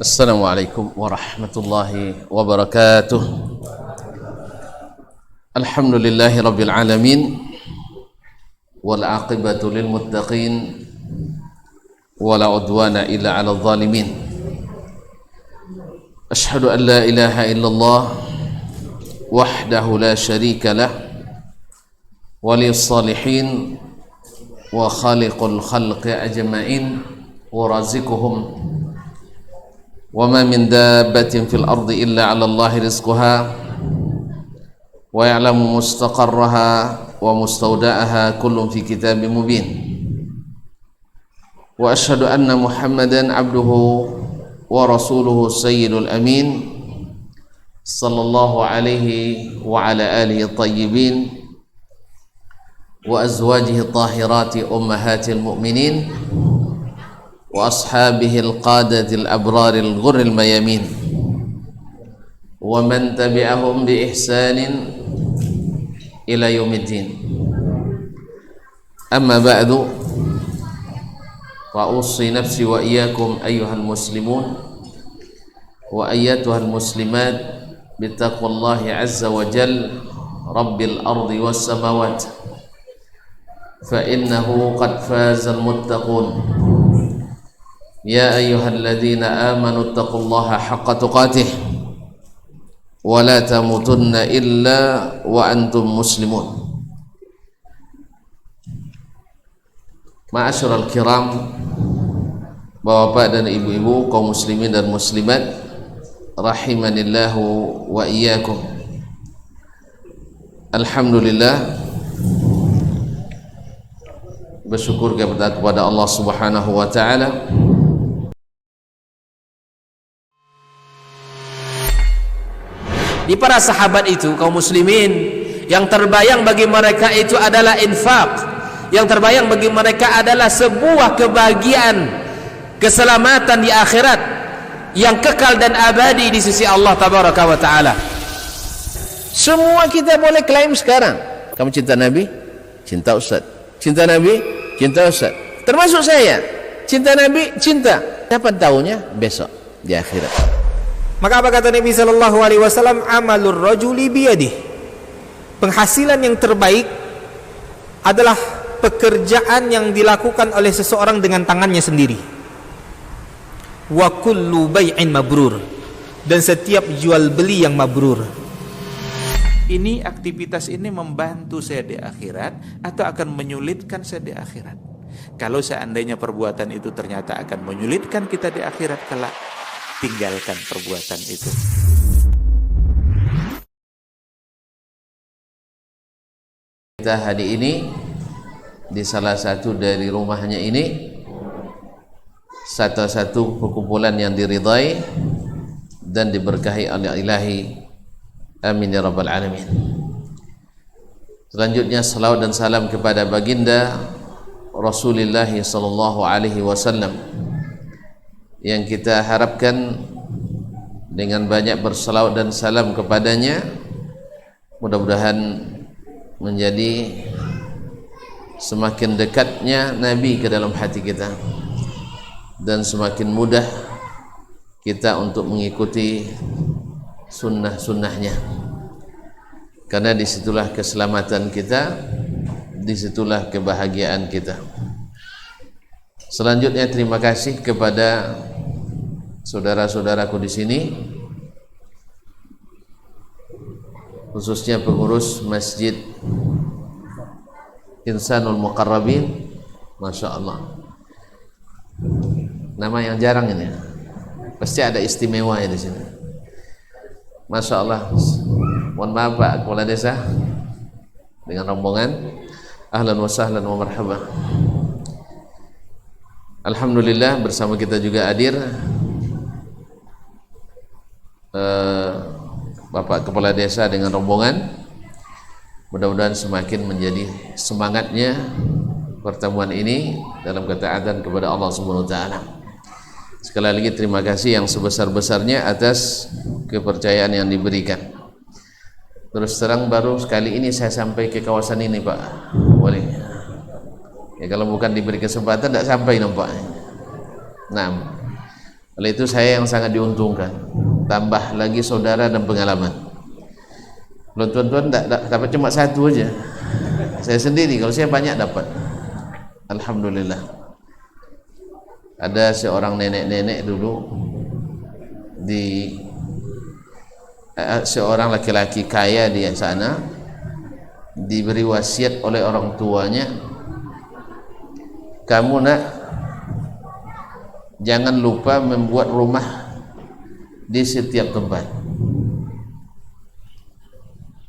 Assalamualaikum warahmatullahi wabarakatuh. Alhamdulillahi rabbil alamin, wal aqibatu lil muttaqin, wala udwana illa 'alal zalimin. Ashhadu an la ilaha illallah wahdahu la syarika lah, waliyus salihin wa khaliqul khalqi ajma'in wa razikuhum. Wa ma min dabbatin fil ardi illa 'ala Allahi rizquha wa ya'lamu mustaqarraha wa mustawda'aha kullun fi kitabim mubin. Wa asyhadu anna Muhammadan 'abduhu wa rasuluhu sayyidul amin sallallahu alaihi wa ala alihi tayyibin wa azwajihi tahirati ummahatil mu'minin wa ashabihi al-qadatil abraril ghurril mayamin wa man tabi'ahum bi ihsanin ila yaumiddin. Amma ba'du, fa ussi nafsi wa iyyakum ayyuhal muslimun wa ayyatuhal muslimat bittaqwallahi azza wa jalla rabbil ardi was samawat fa innahu qad fazal muttaqun. Ya ayyuhalladzina amanu taqullaha haqqa tuqatih wa la tamutunna illa wa antum muslimun. Ma'asyiral kiram, bapak dan ibu-ibu, kaum muslimin dan muslimat rahimanillahu wa iyyakum. Alhamdulillah, bersyukur kepada Allah Subhanahu wa taala di para sahabat itu, kaum muslimin, yang terbayang bagi mereka itu adalah infak, yang terbayang bagi mereka adalah sebuah kebahagiaan, keselamatan di akhirat yang kekal dan abadi di sisi Allah tabaraka wa taala. Semua kita boleh klaim sekarang, kamu cinta Nabi, cinta Ustaz, cinta Nabi, cinta Ustaz, termasuk saya, cinta Nabi, cinta. Kapan tahunya? Besok di akhirat. Maka apa kata Nabi sallallahu alaihi wasallam? Amalur rajuli biyadih. Penghasilan yang terbaik adalah pekerjaan yang dilakukan oleh seseorang dengan tangannya sendiri. Wa kullu bai'in mabrur, dan setiap jual beli yang mabrur. Ini aktivitas ini membantu saya di akhirat atau akan menyulitkan saya di akhirat? Kalau seandainya perbuatan itu ternyata akan menyulitkan kita di akhirat kelak, tinggalkan perbuatan itu. Kita hari ini di salah satu dari rumahnya ini, satu-satu perkumpulan yang diridai dan diberkahi oleh Ilahi. Amin ya rabbal alamin. Selanjutnya salawat dan salam kepada baginda Rasulullah sallallahu alaihi wasallam, yang kita harapkan dengan banyak bersalawat dan salam kepadanya, mudah-mudahan menjadi semakin dekatnya Nabi ke dalam hati kita dan semakin mudah kita untuk mengikuti sunnah-sunnahnya, karena disitulah keselamatan kita, disitulah kebahagiaan kita. Selanjutnya terima kasih kepada saudara-saudaraku di sini, khususnya pengurus Masjid Insanul Muqarrabin. Masya Allah, nama yang jarang ini, pasti ada istimewanya di sini. Masya Allah. Mohon maaf Pak Kepala Desa dengan rombongan, ahlan wa sahlan wa marhaba. Alhamdulillah, bersama kita juga hadir Bapak Kepala Desa dengan rombongan. Mudah-mudahan semakin menjadi semangatnya pertemuan ini dalam ketaatan kepada Allah Subhanahu wa taala. Sekali lagi terima kasih yang sebesar-besarnya atas kepercayaan yang diberikan. Terus terang baru sekali ini saya sampai ke kawasan ini Pak Wali. Ya kalau bukan diberi kesempatan tidak sampai nampaknya. Nah, Oleh itu saya yang sangat diuntungkan, tambah lagi saudara dan pengalaman. Kalau tuan-tuan dapat cuma satu aja, saya sendiri, kalau saya banyak dapat. Alhamdulillah. Ada seorang nenek-nenek dulu di seorang laki-laki kaya di sana, diberi wasiat oleh orang tuanya, kamu nak, jangan lupa membuat rumah di setiap tempat.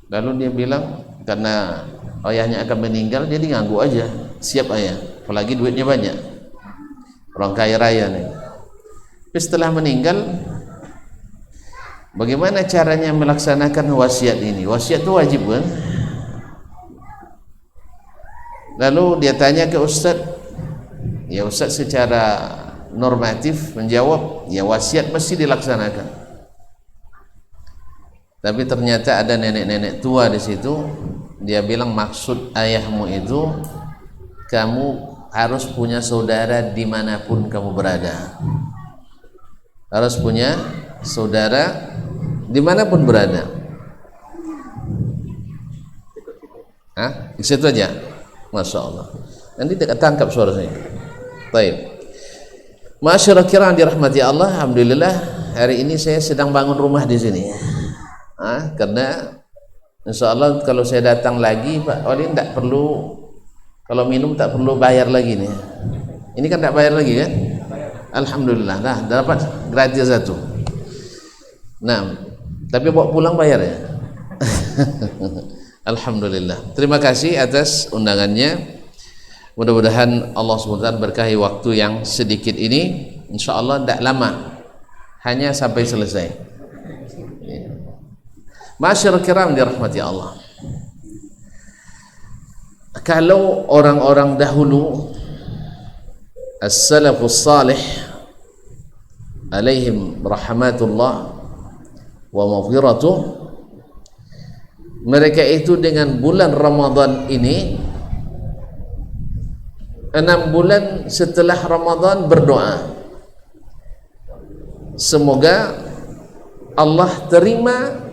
Lalu dia bilang, karena ayahnya akan meninggal, jadi nganggu aja, siap ayah, apalagi duitnya banyak, orang kaya raya nih. Tapi setelah meninggal, bagaimana caranya melaksanakan wasiat ini? Wasiat itu wajib kan? Lalu dia tanya ke Ustaz, ya Ustaz secara normatif menjawab, ya wasiat mesti dilaksanakan. Tapi ternyata ada nenek-nenek tua di situ. Dia bilang maksud ayahmu itu, kamu harus punya saudara dimanapun kamu berada. Harus punya saudara dimanapun berada. Di situ aja. Masya Allah. Nanti tidak tangkap suara saya. Baik. Masyarakat kiram dirahmati Allah, alhamdulillah hari ini saya sedang bangun rumah di sini. Karena insya Allah kalau saya datang lagi Pak Wali tidak perlu, kalau minum tak perlu bayar lagi nih. Ini kan tidak bayar lagi kan? Alhamdulillah. Nah, dapat gratis satu. Nah, tapi bawa pulang bayar ya. Alhamdulillah. Terima kasih atas undangannya. Mudah-mudahan Allah SWT berkahi waktu yang sedikit ini. Insya Allah tidak lama, hanya sampai selesai. Masyarakat kiram dirahmati Allah. Kalau orang-orang dahulu, as-salafus salih alaihim rahmatullah wa maghfiratuh, mereka itu dengan bulan Ramadan ini, 6 bulan setelah Ramadan berdoa, semoga Allah terima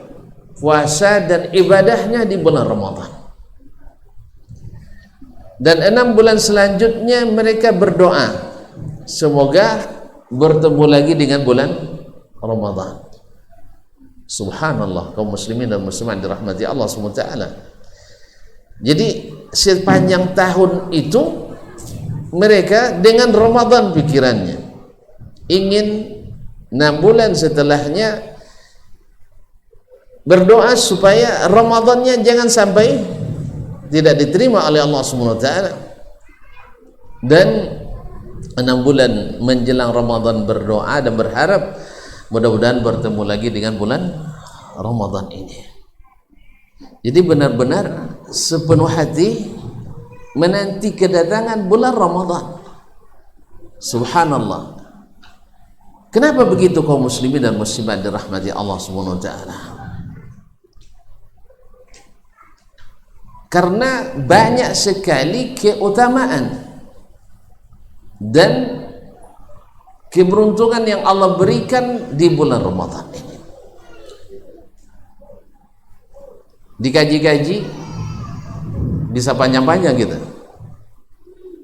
puasa dan ibadahnya di bulan Ramadan. Dan 6 bulan selanjutnya mereka berdoa, semoga bertemu lagi dengan bulan Ramadan. Subhanallah, kaum muslimin dan muslimat dirahmati Allah SWT. Jadi sepanjang tahun itu mereka dengan Ramadan pikirannya, ingin 6 bulan setelahnya berdoa supaya Ramadannya jangan sampai tidak diterima oleh Allah SWT. Dan 6 bulan menjelang Ramadan berdoa dan berharap mudah-mudahan bertemu lagi dengan bulan Ramadan ini. Jadi benar-benar sepenuh hati menanti kedatangan bulan Ramadan. Subhanallah. Kenapa begitu kaum muslimin dan muslimat dirahmati Allah Subhanahu wa taala? Karena banyak sekali keutamaan dan keberuntungan yang Allah berikan di bulan Ramadan ini. Dikaji-kaji bisa panjang-panjang gitu.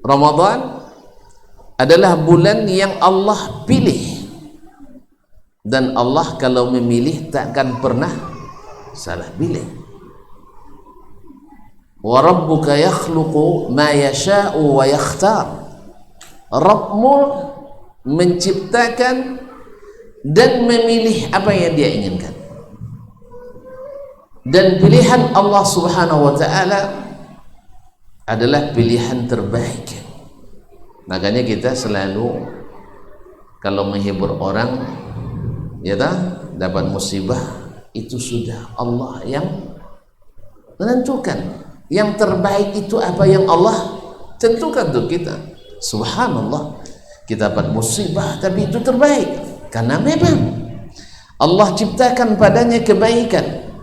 Ramadan adalah bulan yang Allah pilih, dan Allah kalau memilih takkan pernah salah pilih. Wa rabbuka yakhluqu ma yasha'u wa yakhtar. Rabbmu menciptakan dan memilih apa yang dia inginkan. Dan pilihan Allah Subhanahu wa taala adalah pilihan terbaik. Makanya kita selalu kalau menghibur orang, ya dapat musibah, itu sudah Allah yang menentukan. Yang terbaik itu apa yang Allah tentukan untuk kita. Subhanallah, kita dapat musibah tapi itu terbaik karena memang Allah ciptakan padanya kebaikan.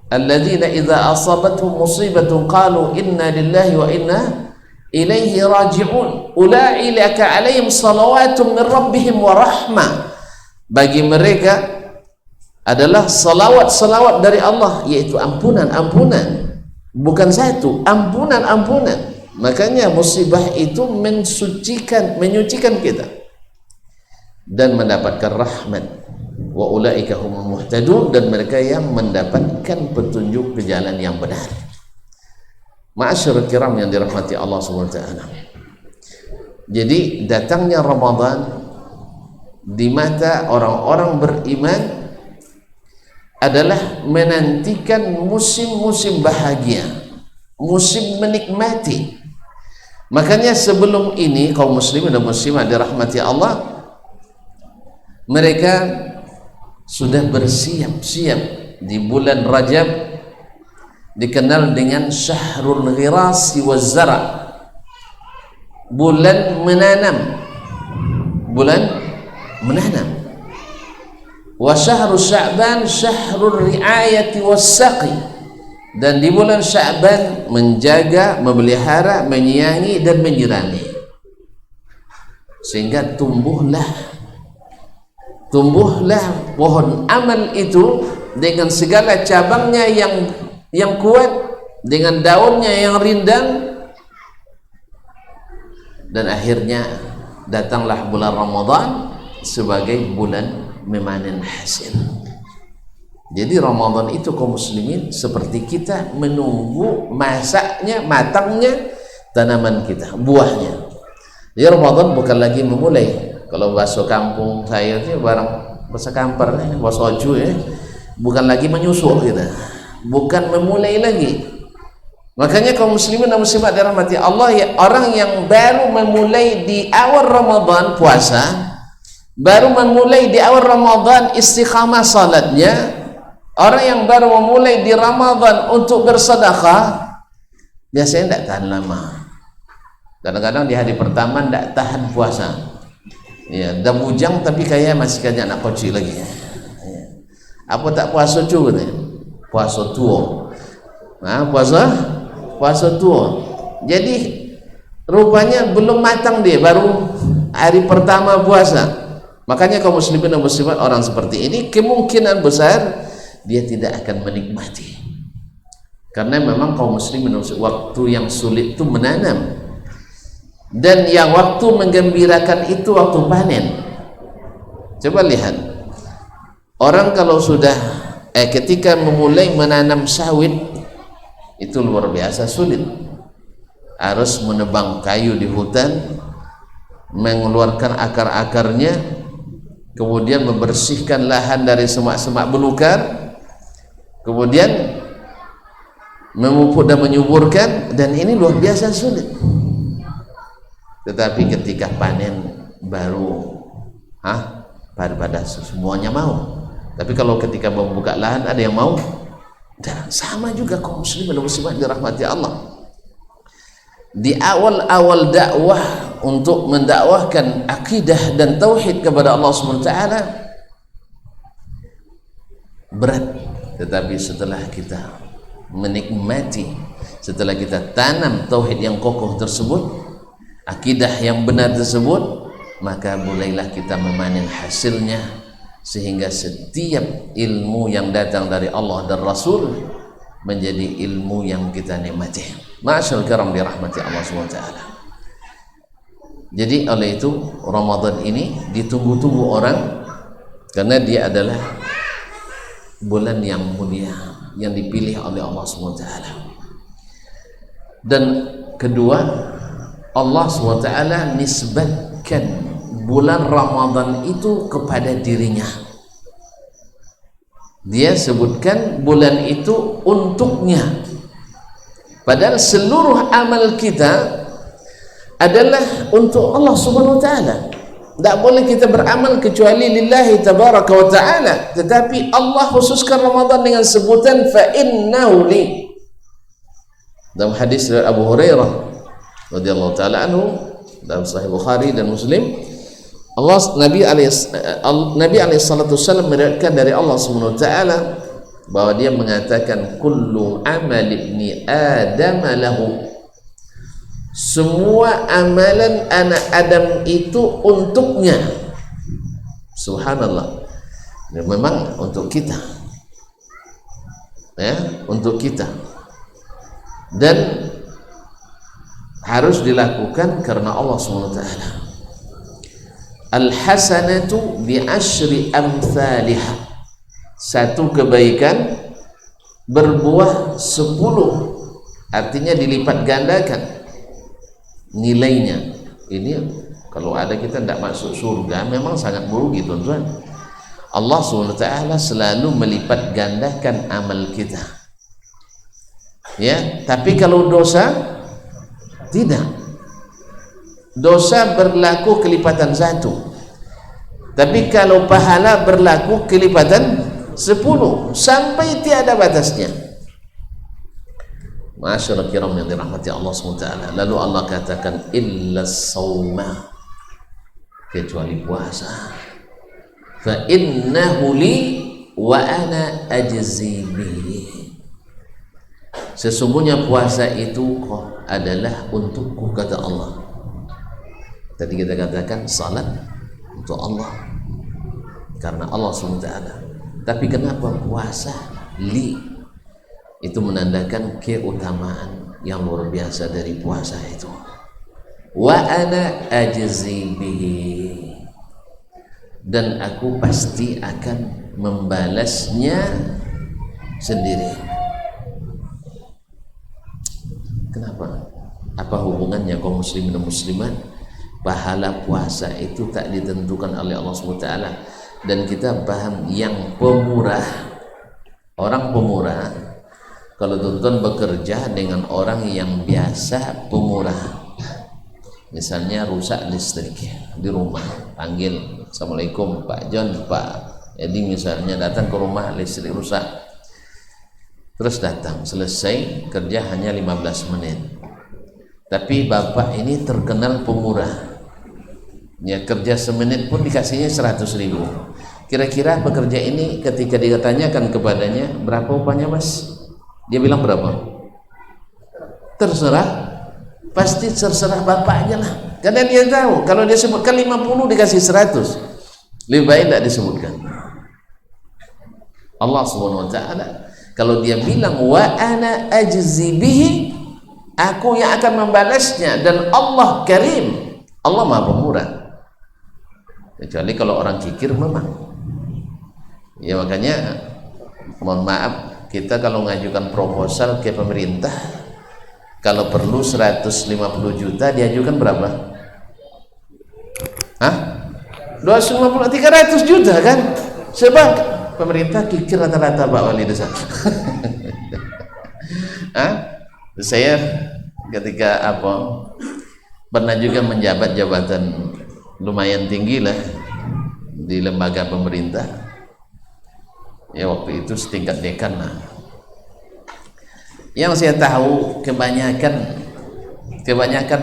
Alladzina idza asabatuhum musibatun qalu inna lillahi wa inna ilaihi raji'un ulaika alaihim salawatun min rabbihim wa rahmah bagi mereka adalah salawat-salawat dari Allah, yaitu ampunan-ampunan, bukan satu, ampunan-ampunan. Makanya musibah itu menyucikan kita dan mendapatkan rahmat. Wa ulaika humul muhtadun, dan mereka yang mendapatkan petunjuk ke jalan yang benar. Ma'asyiral kiram yang dirahmati Allah Subhanahu wa taala. Jadi datangnya Ramadan di mata orang-orang beriman adalah menantikan musim-musim bahagia, musim menikmati. Makanya sebelum ini kaum muslimin dan muslimat dirahmati Allah, mereka sudah bersiap-siap di bulan Rajab, dikenal dengan syahrul ghirasi waz zara', bulan menanam, wa syahru sya'ban syahrul ri'ayati was saqi, dan di bulan Sya'ban menjaga, memelihara, menyayangi dan menyirami, sehingga tumbuhlah pohon amal itu dengan segala cabangnya yang kuat, dengan daunnya yang rindang, dan akhirnya datanglah bulan Ramadan sebagai bulan memanen hasil. Jadi Ramadan itu kaum muslimin seperti kita menunggu matangnya tanaman kita, buahnya. Jadi Ramadan bukan lagi memulai. Kalau bahasa kampung saya itu bahasa kampar, bahasa ojo ya, bukan lagi menyusul kita, bukan memulai lagi. Makanya kaum muslimin dan muslimat dirahmati Allah, ya, orang yang baru memulai di awal Ramadan puasa, baru memulai di awal Ramadan istiqamah salatnya, orang yang baru memulai di Ramadan untuk bersedekah, biasanya tidak tahan lama. Kadang-kadang di hari pertama tidak tahan puasa, ya, dah bujang tapi kayak masih kayak anak kecil lagi, ya. Apa tak puasa juga nih? Puasa tua. Nah, puasa tua. Jadi rupanya belum matang dia, baru hari pertama puasa. Makanya kaum muslimin dan muslimat, orang seperti ini kemungkinan besar dia tidak akan menikmati, karena memang kaum muslimin waktu yang sulit itu menanam, dan yang waktu menggembirakan itu waktu panen. Coba lihat, orang kalau sudah ketika memulai menanam sawit itu luar biasa sulit, harus menebang kayu di hutan, mengeluarkan akar-akarnya, kemudian membersihkan lahan dari semak-semak belukar, kemudian memupuk dan menyuburkan, dan ini luar biasa sulit. Tetapi ketika panen baru pada semuanya mau. Tapi kalau ketika membuka lahan ada yang mau? Dan sama juga kaum muslimin dan muslimat dirahmati Allah. Di awal-awal dakwah untuk mendakwahkan akidah dan tauhid kepada Allah SWT berat, tetapi setelah kita menikmati, setelah kita tanam tauhid yang kokoh tersebut, akidah yang benar tersebut, maka mulailah kita memanen hasilnya, sehingga setiap ilmu yang datang dari Allah dan Rasul menjadi ilmu yang kita nikmati. Ma'asyarul kiram dirahmati Allah SWT. Jadi oleh itu Ramadan ini ditunggu-tunggu orang, karena dia adalah bulan yang mulia, yang dipilih oleh Allah SWT. Dan kedua, Allah SWT nisbatkan bulan Ramadan itu kepada dirinya. Dia sebutkan bulan itu untuknya, padahal seluruh amal kita adalah untuk Allah Subhanahu wa taala. Tidak boleh kita beramal kecuali lillahi tabaraka wa taala, tetapi Allah khususkan Ramadan dengan sebutan fa innahu li. Dalam hadis dari Abu Hurairah radhiyallahu taala anhu dalam Sahih Bukhari dan Muslim, Nabi alaihi salatu wasallam meriwayatkan dari Allah Subhanahu wa taala bahwa dia mengatakan kullu amal ibni Adam lahu, semua amalan anak Adam itu untuknya. Subhanallah. Ya, memang untuk kita, ya, untuk kita, dan harus dilakukan karena Allah SWT. Al-hasanatu bi asyri amthaliha, satu kebaikan berbuah 10, artinya dilipat gandakan nilainya. Ini kalau ada kita tidak masuk surga memang sangat merugi, tuan-tuan. Allah SWT selalu melipat gandakan amal kita, ya. Tapi kalau dosa tidak, dosa berlaku kelipatan 1, tapi kalau pahala berlaku kelipatan 10 sampai tiada batasnya. Masyaallah kiram yang dirahmati Allah SWT. Lalu Allah katakan illa sauma, kecuali puasa. Fa innahu li wa ana ajzi bihi, sesungguhnya puasa itu adalah untukku, kata Allah. Tadi kita katakan salat untuk Allah karena Allah SWT. Tapi kenapa puasa li? Itu menandakan keutamaan yang luar biasa dari puasa itu. Wa ana ajzi bihi, dan aku pasti akan membalasnya sendiri. Kenapa? Apa hubungannya kaum muslimin dan muslimat? Pahala puasa itu tak ditentukan oleh Allah SWT, dan kita paham yang pemurah, orang pemurah. Kalau tuan-tuan bekerja dengan orang yang biasa pemurah, misalnya rusak listrik di rumah, panggil, Assalamualaikum Pak John, Pak Edi misalnya, datang ke rumah, listrik rusak, terus datang, selesai kerja hanya 15 menit. Tapi bapak ini terkenal pemurah, ya, kerja semenit pun dikasihnya 100.000. Kira-kira pekerja ini ketika ditanyakan kepadanya, berapa upahnya mas? Dia bilang berapa? Terserah, pasti terserah bapaknya lah, karena dia tahu kalau dia sebutkan 50 dikasih 100, lebih baik tidak disebutkan. Allah SWT kalau dia bilang wa ana ajzi bihi, aku yang akan membalasnya, dan Allah Karim, Allah Maha Pemurah. Kecuali kalau orang kikir memang, ya, makanya mohon maaf, kita kalau mengajukan proposal ke pemerintah, kalau perlu 150 juta diajukan berapa? Hah? 250, 300 juta kan? Sebab pemerintah kikir rata-rata Pak Wali Desa. Hah? Saya ketika pernah juga menjabat jabatan lumayan tinggi lah di lembaga pemerintah. Ya, waktu itu setingkat dekan lah. Yang saya tahu kebanyakan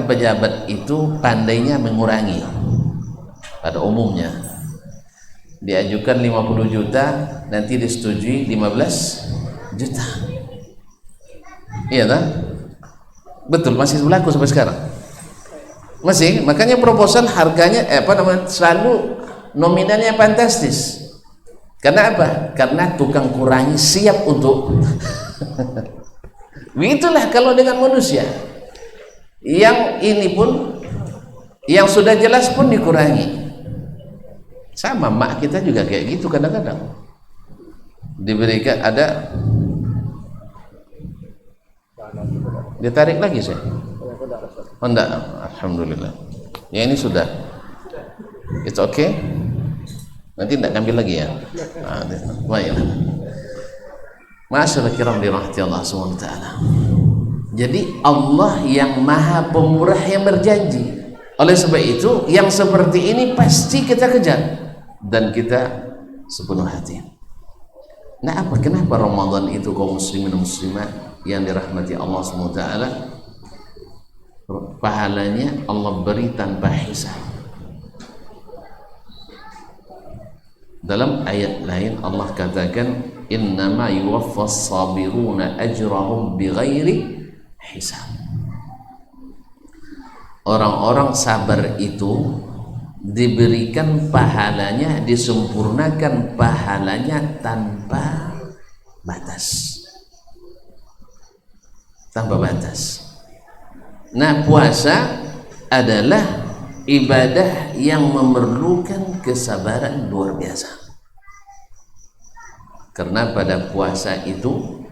pejabat itu pandainya mengurangi. Pada umumnya diajukan 50 juta, nanti disetujui 15 juta. Iya tak? Betul, masih berlaku sampai sekarang. Masih, makanya proposal harganya selalu nominalnya fantastis. Karena apa? Karena tukang kurangi siap untuk begitulah kalau dengan manusia. Yang ini pun, yang sudah jelas pun dikurangi. Sama mak kita juga kayak gitu kadang-kadang. Diberikan ada, ditarik lagi saya. Oh enggak, alhamdulillah. Ya ini sudah. It's okay. Nanti tidak ambil lagi ya. Baiklah. Masyaallah kiram dirahmati Allah SWT. Jadi Allah yang Maha Pemurah yang berjanji. Oleh sebab itu yang seperti ini pasti kita kejar dan kita sepenuh hati. Nah, kenapa Ramadan itu kaum muslimin dan muslimat yang dirahmati Allah SWT, pahalanya Allah beri tanpa hisab. Dalam ayat lain Allah katakan innama yuwaffas sabiruna ajrahum bighairi hisab. Orang-orang sabar itu diberikan pahalanya, disempurnakan pahalanya tanpa batas. Tanpa batas. Nah, puasa adalah ibadah yang memerlukan kesabaran luar biasa. Karena pada puasa itu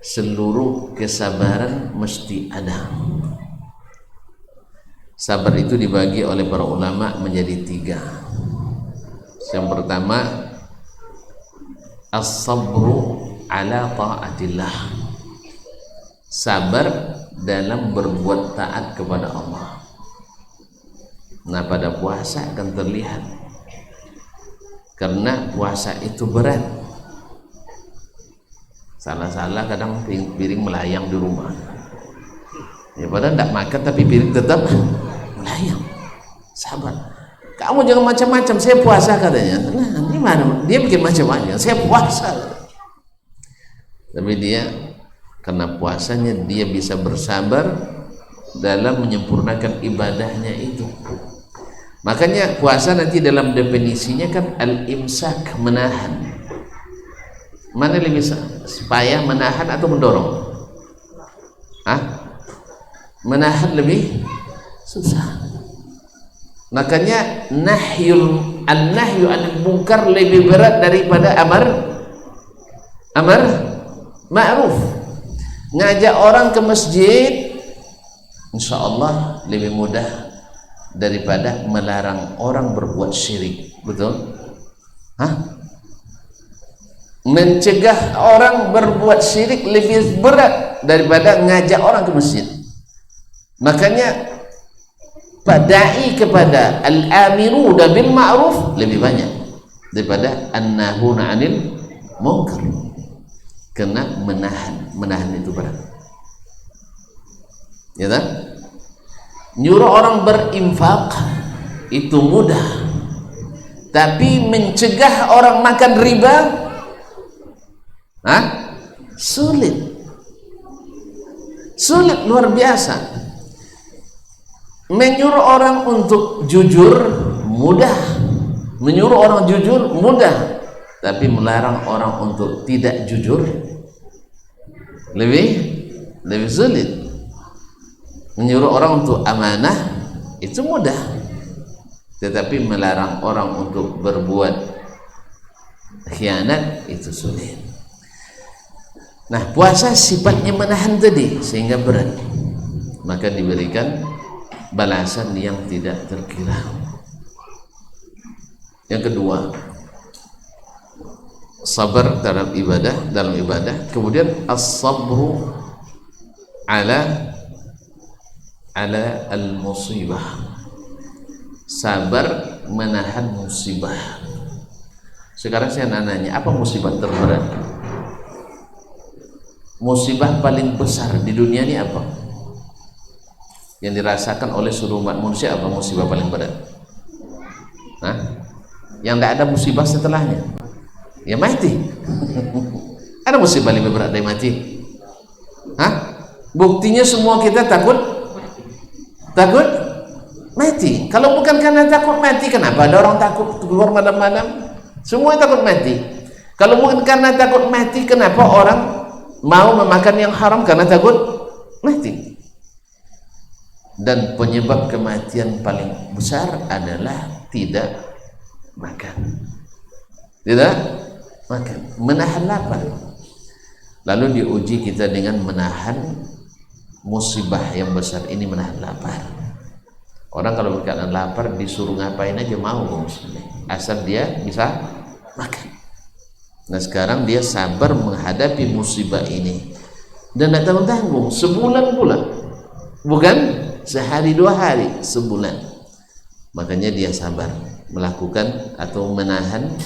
seluruh kesabaran mesti ada. Sabar itu dibagi oleh para ulama menjadi 3. Yang pertama, as-sabru ala ta'atillah, sabar dalam berbuat taat kepada Allah. Nah, pada puasa akan terlihat, karena puasa itu berat. Salah-salah kadang piring melayang di rumah, ya padahal tidak makan tapi piring tetap melayang. Sabar, kamu jangan macam-macam, saya puasa katanya. Nah, ini mana dia bikin macam-macam, saya puasa. Tapi dia karena puasanya dia bisa bersabar dalam menyempurnakan ibadahnya itu. Makanya puasa nanti dalam definisinya kan al-imsak, menahan. Mana lebih supaya menahan atau mendorong? Menahan lebih susah. Makanya nahyu anil munkar lebih berat daripada amar ma'ruf. Ngajak orang ke masjid insya Allah lebih mudah daripada melarang orang berbuat syirik. Betul? Mencegah orang berbuat syirik lebih berat daripada ngajak orang ke masjid. Makanya padai kepada al-amiruna bil ma'ruf lebih banyak daripada an-nahuna 'anil munkar. Karena menahan itu berat. Ya kan? Nyuruh orang berinfak itu mudah. Tapi mencegah orang makan riba sulit luar biasa. Menyuruh orang untuk jujur mudah, menyuruh orang jujur mudah, tapi melarang orang untuk tidak jujur lebih sulit. Menyuruh orang untuk amanah itu mudah, tetapi melarang orang untuk berbuat khianat itu sulit. Nah, puasa sifatnya menahan tadi sehingga berat, maka diberikan balasan yang tidak terkira. Yang kedua, sabar dalam ibadah. Kemudian as-sabru ala al-musibah, sabar menahan musibah. Sekarang saya nanya, apa musibah terberat? Musibah paling besar di dunia ini apa? Yang dirasakan oleh seluruh umat manusia, apa musibah paling berat? Yang tidak ada musibah setelahnya, ya mati. Ada musibah lebih berat dari mati? Buktinya semua kita takut mati. Kalau bukan karena takut mati, kenapa ada orang takut keluar malam-malam? Semua takut mati. Kalau bukan karena takut mati, kenapa orang mau memakan yang haram? Karena takut mati. Dan penyebab kematian paling besar adalah tidak makan. Menahan lapar. Lalu diuji kita dengan menahan musibah yang besar ini, menahan lapar. Orang kalau berkeadaan lapar disuruh ngapain aja mau, asal dia bisa makan. Nah, sekarang dia sabar menghadapi musibah ini dan tidak tanggung-tanggung, sebulan pula, bukan sehari 2 hari, sebulan. Makanya dia sabar melakukan atau menahan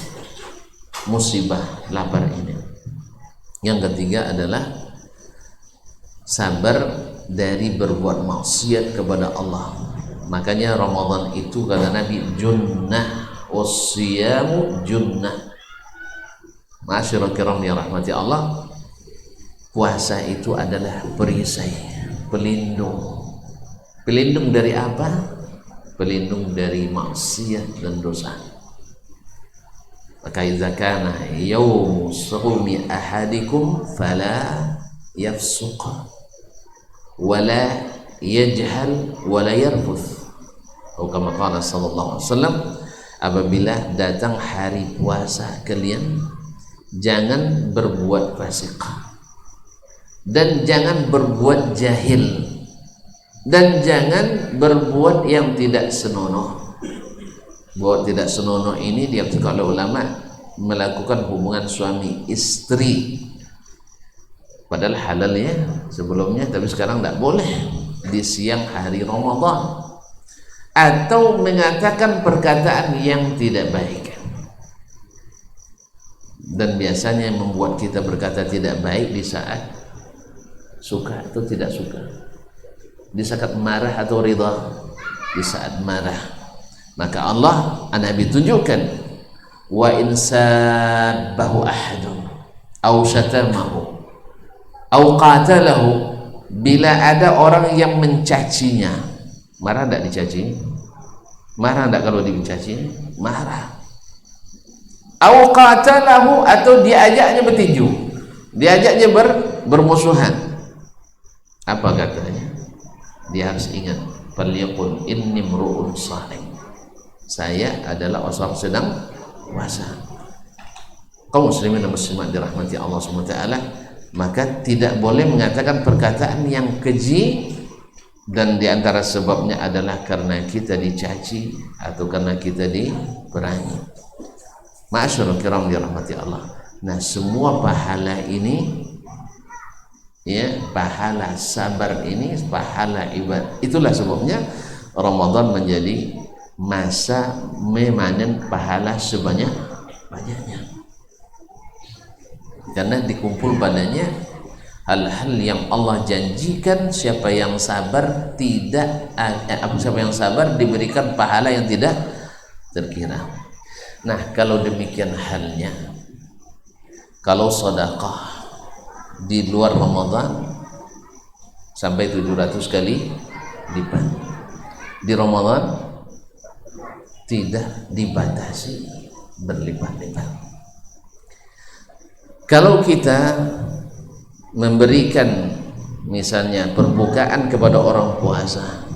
musibah lapar ini. Yang ketiga adalah sabar dari berbuat maksiat kepada Allah. Makanya Ramadan itu kata Nabi, junnah wassiyamu junnah. Ma'asyiral kiram yang rahmati Allah, puasa itu adalah perisai, pelindung. Pelindung dari apa? pelindung dari maksiat dan dosa. Maka idza kana yaumu sawmi ahadikum fala yafsuq wala yajhal wala yarfuth. Atau kama qala sallallahu alaihi wasallam, apabila datang hari puasa kalian, jangan berbuat fasik dan jangan berbuat jahil dan jangan berbuat yang tidak senonoh. Buat tidak senonoh ini diartikan oleh ulama melakukan hubungan suami istri, padahal halal ya sebelumnya, tapi sekarang tidak boleh di siang hari Ramadan, atau mengatakan perkataan yang tidak baik. Dan biasanya yang membuat kita berkata tidak baik di saat suka atau tidak suka, di saat marah atau ridha. Di saat marah, maka Allah Nabi tunjukkan, wa in sabbahu ahadun aw syatamahu aw qatalahu, bila ada orang yang mencacinya, marah tidak dicaci? Marah tidak kalau dicaci? Marah. Aw qatalahu, atau diajaknya bertinju, diajaknya bermusuhan. Apa katanya? Dia harus ingat, falyaqul inni mru'un shalim, saya adalah orang sedang puasa. Kaum muslimin dan muslimat dirahmati Allah SWT, maka tidak boleh mengatakan perkataan yang keji, dan diantara sebabnya adalah karena kita dicaci atau karena kita diperangi. Ma'asyiral kiram dirahmati Allah. Nah, semua pahala ini, ya, pahala sabar ini, pahala ibadah, itulah sebabnya Ramadan menjadi masa memanen pahala sebanyak-banyaknya, karena dikumpul padanya hal-hal yang Allah janjikan. Siapa yang sabar siapa yang sabar diberikan pahala yang tidak terkira. Nah, kalau demikian halnya, kalau sedekah di luar Ramadan sampai 700 kali lipat, di Ramadan tidak dibatasi berlipat-lipat. Kalau kita memberikan misalnya perbukaan kepada orang puasa,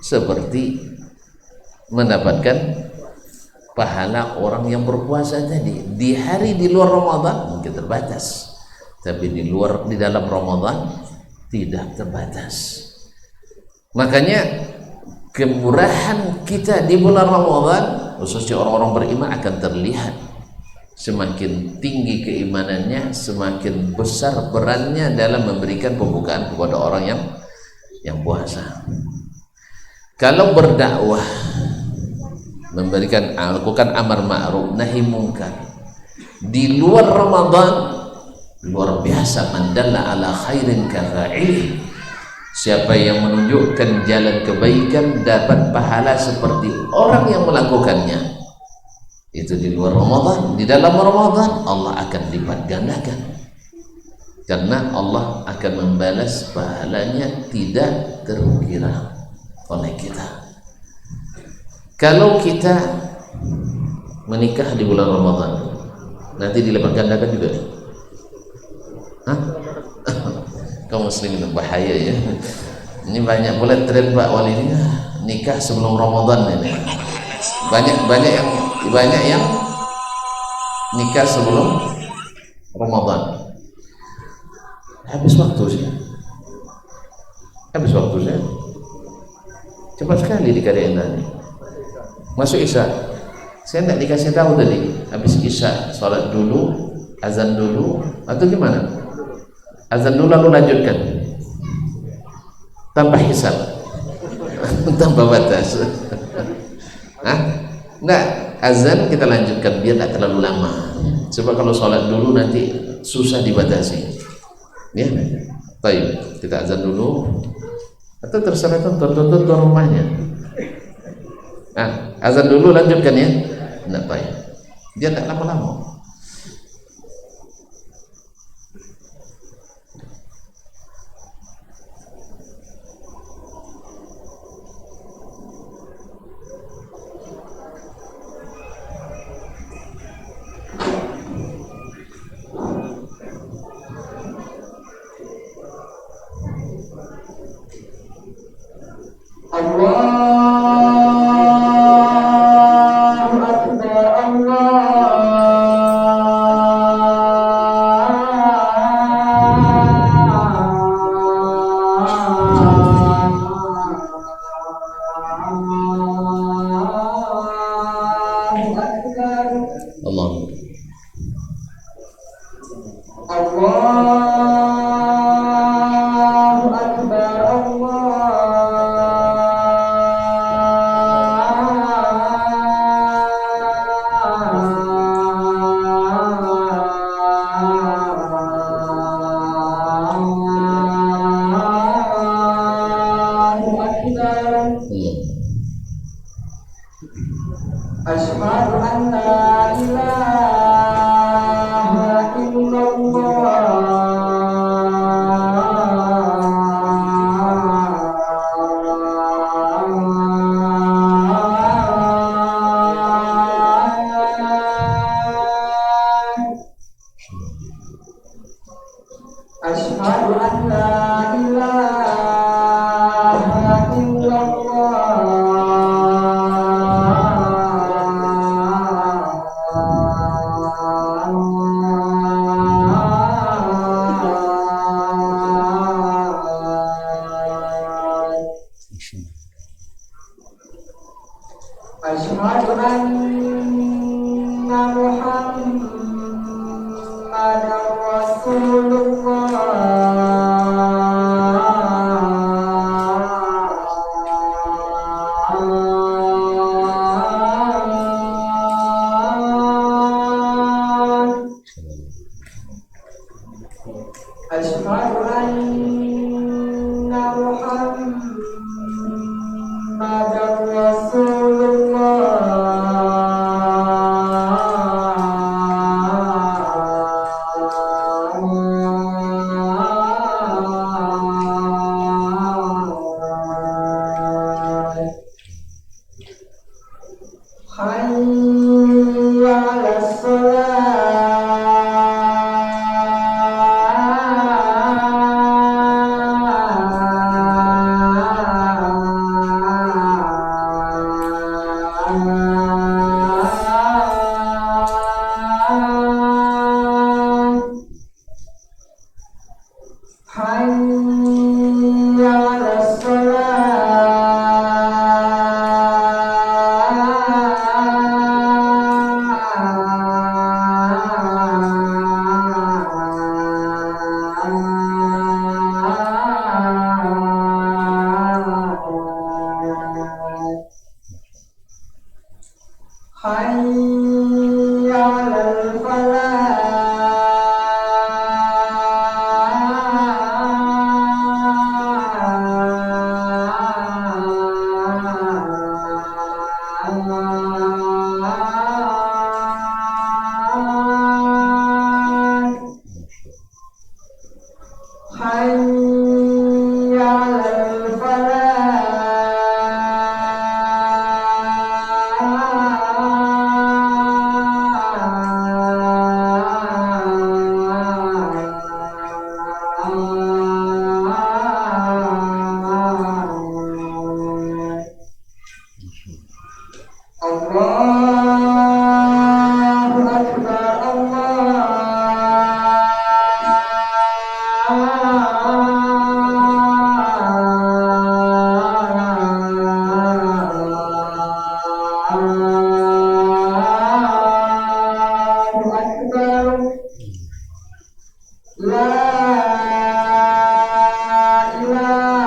seperti mendapatkan pahala orang yang berpuasa tadi di hari di luar Ramadan, mungkin terbatas, tapi di dalam Ramadan tidak terbatas. Makanya kemurahan kita di bulan Ramadan, khususnya orang-orang beriman, akan terlihat. Semakin tinggi keimanannya, semakin besar perannya dalam memberikan pembukaan kepada orang yang puasa. Kalau berdakwah, melakukan amar ma'ruf nahi mungkar di luar Ramadan, luar biasa. Man dalla ala khairin kafa'ilih, siapa yang menunjukkan jalan kebaikan dapat pahala seperti orang yang melakukannya. Itu di luar Ramadan. Di dalam Ramadan Allah akan lipat gandakan, karena Allah akan membalas pahalanya tidak terkira oleh kita. Kalau kita menikah di bulan Ramadan, nanti dilipat gandakan juga. Hah? Kaum muslimin bahaya ya. Ini banyak pula tren Pak Wali ini, nikah sebelum Ramadan ini. Banyak yang nikah sebelum Ramadan. Habis waktu sih. Cepat sekali dikadain tadi. Masuk Isya. Saya tidak dikasih tahu tadi. Habis Isya, sholat dulu, azan dulu, atau gimana? Azan dulu lalu lanjutkan tanpa hisab, tanpa batas. Enggak, azan kita lanjutkan biar tak terlalu lama. Sebab kalau sholat dulu nanti susah dibatasi. Ya, baik, kita azan dulu, atau terserah tonton rumahnya. Azan dulu lanjutkan ya. Enggak baik, dia tak lama-lama. Asyhadu an la ilaha illallah. Asyhadu an la ilaha illallah. Asyhadu anna Muhammadar Rasulullah. Asyhadu anna Muhammadar Rasulullah. Hayya 'alas Hayya 'alas Hayya 'alal falah. Hayya 'alal falah. Allahu Akbar, Allahu Akbar. La ilaha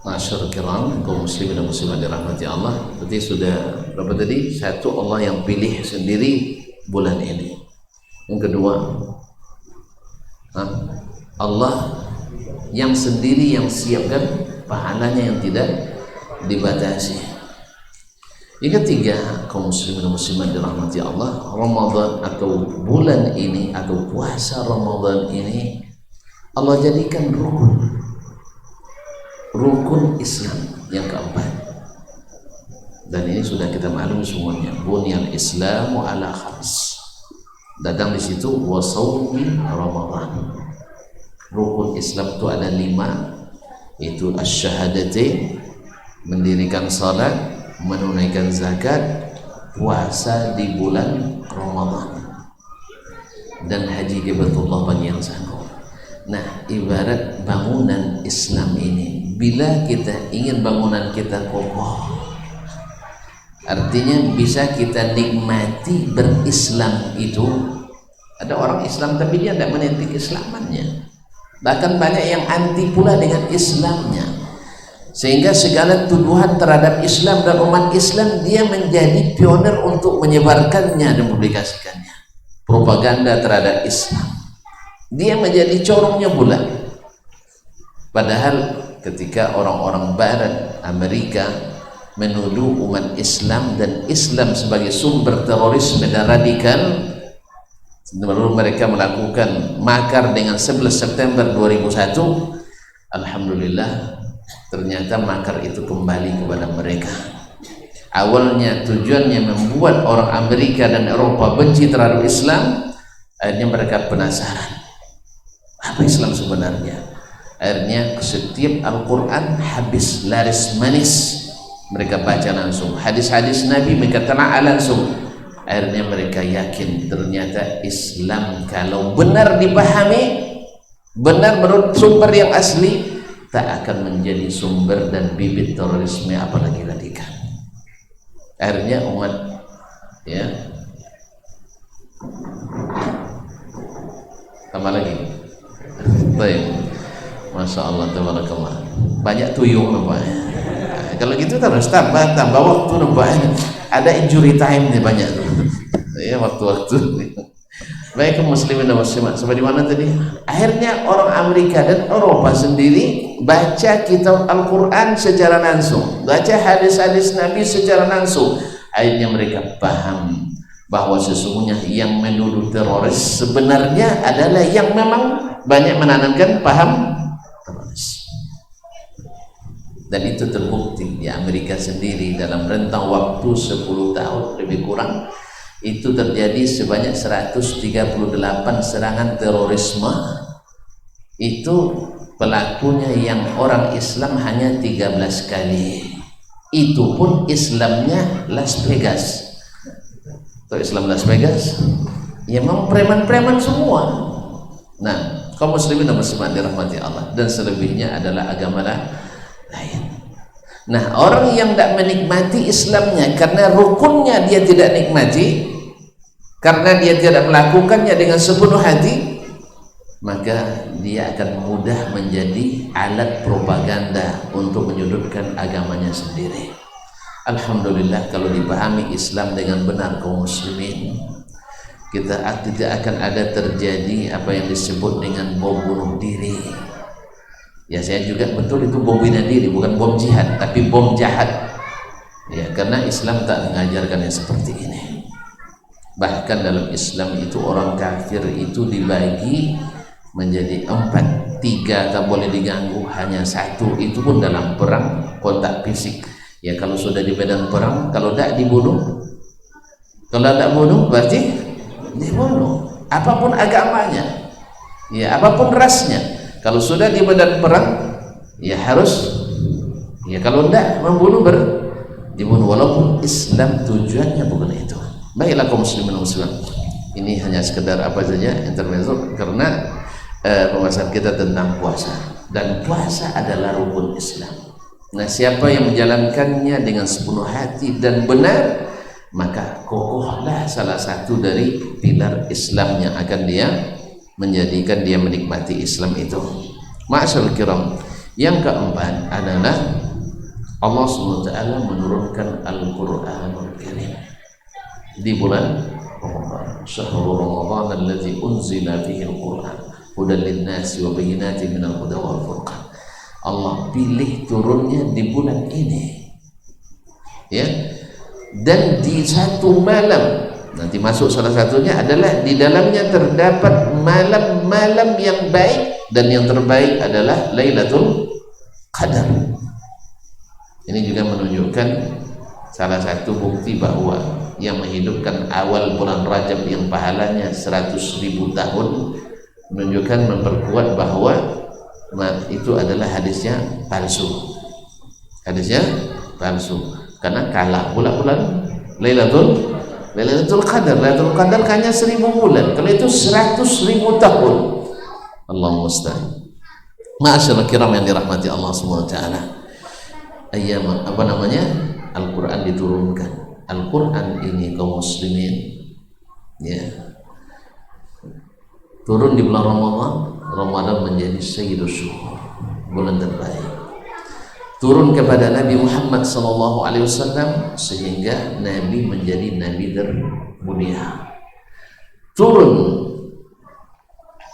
Masyarakat kiram, kaum muslimin dan muslimat dirahmati Allah. Tadi sudah berapa tadi? Satu, Allah yang pilih sendiri bulan ini. Yang kedua, Allah yang sendiri yang siapkan pahalanya yang tidak dibatasi. Yang ketiga, kaum muslimin dan muslimat dirahmati Allah, Ramadan atau bulan ini atau puasa Ramadan ini Allah jadikan rukun Islam yang keempat, dan ini sudah kita maklum semuanya. Bunyal Islamu ala khams, datang di situ wasaumi Ramadan. Rukun Islam itu ada 5, itu asyhadatain, mendirikan salat, menunaikan zakat, puasa di bulan Ramadan, dan haji ke Baitullah bagi yang sanggup. Nah, ibarat bangunan Islam ini, bila kita ingin bangunan kita kokoh, Artinya bisa kita nikmati berislam itu. Ada orang Islam tapi dia tidak meniti Islamannya, bahkan banyak yang anti pula dengan Islamnya, sehingga segala tuduhan terhadap Islam dan umat Islam dia menjadi pionir untuk menyebarkannya dan publikasikannya. Propaganda terhadap Islam dia menjadi corongnya pula. Padahal ketika orang-orang Barat, Amerika menuduh umat Islam dan Islam sebagai sumber terorisme dan radikal, lalu mereka melakukan makar dengan 11 September 2001. Alhamdulillah, ternyata makar itu kembali kepada mereka. Awalnya tujuannya membuat orang Amerika dan Eropa benci terhadap Islam. Akhirnya mereka penasaran, apa Islam sebenarnya. Akhirnya setiap Al-Quran habis laris manis mereka baca langsung, hadis-hadis Nabi mereka telah langsung. Akhirnya mereka yakin ternyata Islam kalau benar dipahami, benar menurut sumber yang asli, tak akan menjadi sumber dan bibit terorisme apalagi radikal. Akhirnya umat ya tambah lagi. Baik, Masya Allah, tabarakallah. Banyak tuyul nampaknya. Kalau gitu terus tambah waktu nampaknya. Ada injury time nih banyak ya, waktu-waktu. Baik muslimin dan muslimat, sampai di mana tadi? Akhirnya orang Amerika dan Eropa sendiri baca kitab Al-Quran secara langsung, baca hadis-hadis Nabi secara langsung. Akhirnya mereka paham bahwa sesungguhnya yang menuduh teroris sebenarnya adalah yang memang banyak menanamkan paham teroris. Dan itu terbukti di Amerika sendiri dalam rentang waktu 10 tahun lebih kurang itu terjadi sebanyak 138 serangan terorisme. Itu pelakunya yang orang Islam hanya 13 kali. Itu pun Islamnya Las Vegas. Atau Islam Las Vegas ya memang preman-preman semua. Nah, kaum muslimin dan muslimat dirahmati Allah, dan selebihnya adalah agama lain. Nah, orang yang tidak menikmati Islamnya karena rukunnya dia tidak nikmati, karena dia tidak melakukannya dengan sepenuh hati, maka dia akan mudah menjadi alat propaganda untuk menyudutkan agamanya sendiri. Alhamdulillah, kalau dipahami Islam dengan benar kaum muslimin, kita tidak akan ada terjadi apa yang disebut dengan bom bunuh diri. Ya, saya juga betul itu bom bunuh diri, bukan bom jihad, tapi bom jahat. Ya, karena Islam tak mengajarkan yang seperti ini. Bahkan dalam Islam itu orang kafir itu dibagi menjadi 4, 3 tak boleh diganggu, hanya 1 itu pun dalam perang kontak fisik. Ya, kalau sudah di medan perang, kalau tidak dibunuh, kalau tidak bunuh berarti dibunuh. Apapun agamanya, ya apapun rasnya. Kalau sudah di medan perang, ya harus, ya kalau tidak membunuh dibunuh, walaupun Islam tujuannya bukan itu. Baiklah kaum muslimin dan muslimat, ini hanya sekedar apa saja intermezzo karena pembahasan kita tentang puasa, dan puasa adalah rukun Islam. Nah, siapa yang menjalankannya dengan sepenuh hati dan benar, maka kokohlah salah satu dari pilar Islam yang akan dia menjadikan dia menikmati Islam itu. Ma'asyarul kiram, yang keempat adalah Allah SWT menurunkan Al-Quranul Karim di bulan Ramadan. Syahrul Ramadan alladzi unzila fihi al-Quran hudan lin-nasi wa bayyinatin minal huda wal furqan. Allah pilih turunnya di bulan ini, ya, dan di satu malam. Nanti masuk salah satunya adalah di dalamnya terdapat malam-malam yang baik, dan yang terbaik adalah Lailatul Qadar. Ini juga menunjukkan salah satu bukti bahwa yang menghidupkan awal bulan Rajab yang pahalanya 100.000 tahun, menunjukkan, memperkuat bahwa itu adalah hadisnya palsu. Hadisnya palsu karena kalah pula bulan Lailatul Qadar. Lailatul Qadar hanya 1000 bulan, kalau itu 100.000 tahun. Allahumma musta'an. Ma'asyarul kiram yang dirahmati Allah Subhanahu wa taala. Ayyam Al-Quran diturunkan Al-Quran ini kaum muslimin ya turun di bulan Ramadan. Ramadan menjadi sayyidus syuhur, bulan terbaik. Turun kepada Nabi Muhammad SAW sehingga Nabi menjadi Nabi termulia. Turun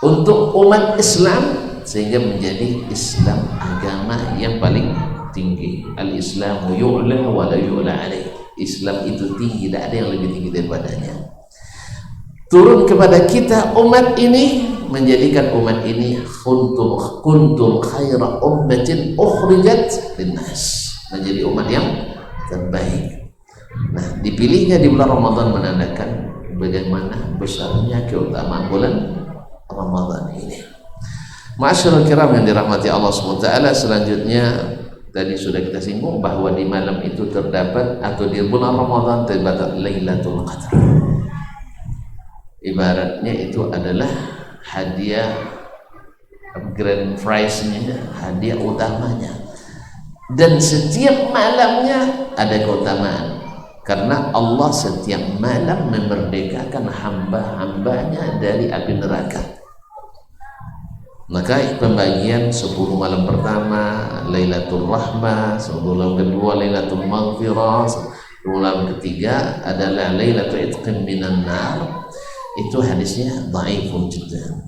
untuk umat Islam sehingga menjadi Islam agama yang paling tinggi. Al-Islamu yu'la wa la yu'la alaih. Islam itu tinggi, tidak ada yang lebih tinggi daripadanya. Turun kepada kita umat ini, menjadikan umat ini kuntum khaira ummatin ukhrijat linnas, menjadi umat yang terbaik. Nah, dipilihnya di bulan Ramadan menandakan bagaimana besarnya keutamaan bulan Ramadan ini. Ma'asyiral kiram yang dirahmati Allah SWT, selanjutnya tadi sudah kita singgung bahwa di malam itu terdapat, atau di bulan Ramadan terdapat Lailatul Qadar. Ibaratnya itu adalah hadiah grand prize-nya, hadiah utamanya. Dan setiap malamnya ada keutamaan, karena Allah setiap malam memerdekakan hamba-hambanya dari api neraka. Maka pembagian 10 malam pertama Lailatul Rahmah, 10 malam kedua Lailatul Maghfirah, 10 malam ketiga adalah Lailatul Itqin minan nar. Itu hadisnya dhaifun jiddan.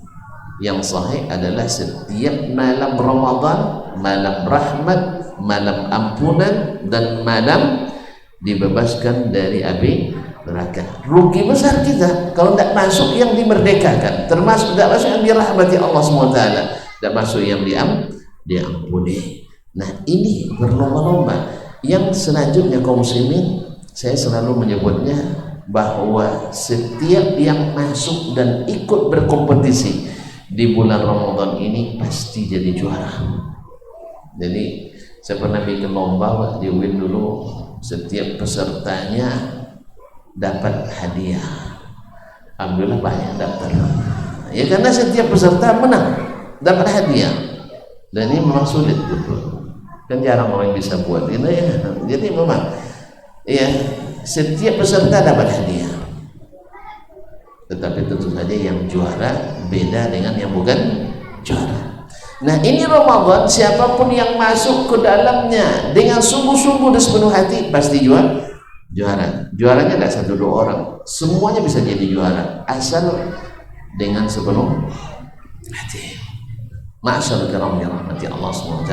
Yang sahih adalah setiap malam Ramadan, malam rahmat, malam ampunan, dan malam dibebaskan dari api neraka. Rugi besar kita kalau tidak masuk yang dimerdekakan, termasuk tidak masuk yang dirahmati Allah SWT, tidak masuk yang diampuni. Nah, ini berlomba-lomba. Yang selanjutnya kaum muslimin, saya selalu menyebutnya bahwa setiap yang masuk dan ikut berkompetisi di bulan Ramadan ini pasti jadi juara. Jadi saya pernah bikin lomba di UIN dulu, setiap pesertanya dapat hadiah. Alhamdulillah banyak daftar. Ya karena setiap peserta menang, dapat hadiah. Dan ini memang sulit gitu. Kan jarang orang yang bisa buat ini ya. Jadi memang ya setiap peserta dapat hadiah, tetapi tentu saja yang juara beda dengan yang bukan juara. Nah, ini Ramadan, siapapun yang masuk ke dalamnya dengan sungguh-sungguh dan sepenuh hati pasti juara. Juaranya tidak 1-2 orang, semuanya bisa jadi juara asal dengan sepenuh hati. Ma'asyarul kiram yang rahmati Allah SWT,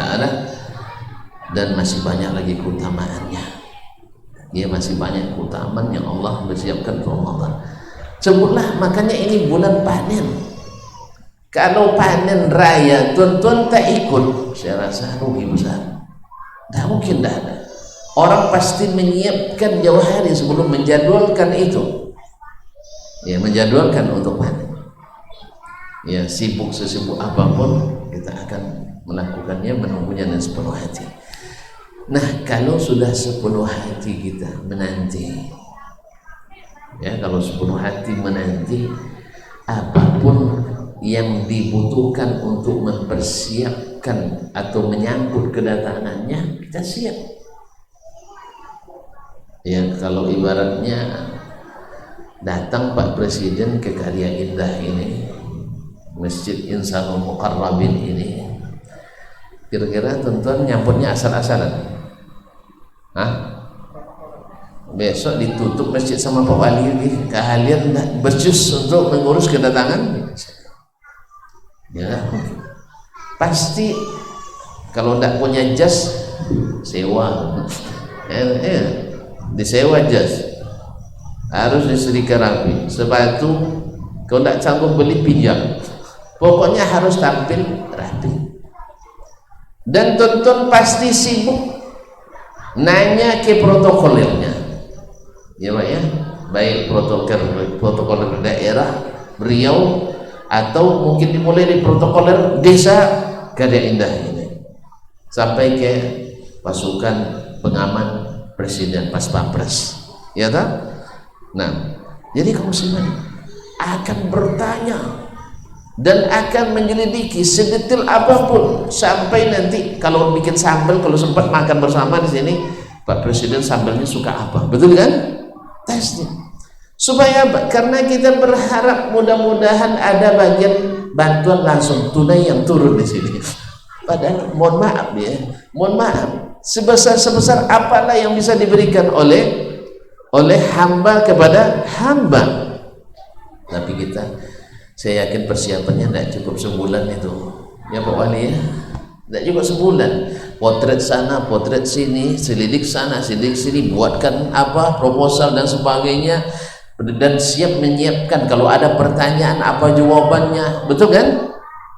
dan masih banyak lagi keutamaannya. Ya, masih banyak keutamaan yang Allah bersiapkan untuk Ramadan. Sebutlah, makanya ini bulan panen. Kalau panen raya tuan-tuan tak ikut, saya rasa rugi besar. Tak mungkin, tak ada. Orang pasti menyiapkan jauh hari sebelum menjadwalkan itu. Ya, menjadwalkan untuk panen. Ya, sibuk sesibuk apapun kita akan melakukannya, menunggunya dengan sepenuh hati. Nah, kalau sudah sepenuh hati kita menanti, ya, kalau sepenuh hati menanti, apapun yang dibutuhkan untuk mempersiapkan atau menyambut kedatangannya, kita siap. Ya, kalau ibaratnya datang Pak Presiden ke Karya Indah ini, Masjid Insanul Muqarrabin ini, kira-kira tuan-tuan nyambutnya asal-asalan? Besok ditutup masjid sama Pak Wali lagi, kalian berjus untuk mengurus kedatangan? Ya, pasti kalau tidak punya jas sewa, disewa jas, harus disetrika rapi. Sepatu kalau tidak sanggup beli pinjam, pokoknya harus tampil rapi. Dan tuan-tuan pasti sibuk nanya ke protokolernya, ya Pak ya, baik protokoler daerah Riau atau mungkin dimulai dari protokoler desa Karya Indah ini sampai ke pasukan pengaman presiden pas pampres, ya tak? Nah, jadi kaum muslimin akan bertanya dan akan menyelidiki sedetail apapun sampai nanti kalau bikin sambal, kalau sempat makan bersama di sini, Pak Presiden sambalnya suka apa, betul kan? Tesnya. Supaya apa? Karena kita berharap mudah-mudahan ada bagian bantuan langsung tunai yang turun di sini. Padahal mohon maaf ya, mohon maaf, sebesar apalah yang bisa diberikan oleh hamba kepada hamba. Tapi saya yakin persiapannya tidak cukup sebulan itu, ya Pak Wali ya, tidak cukup sebulan. Potret sana, potret sini, selidik sana, selidik sini, buatkan apa proposal dan sebagainya, dan siap menyiapkan kalau ada pertanyaan apa jawabannya, betul kan?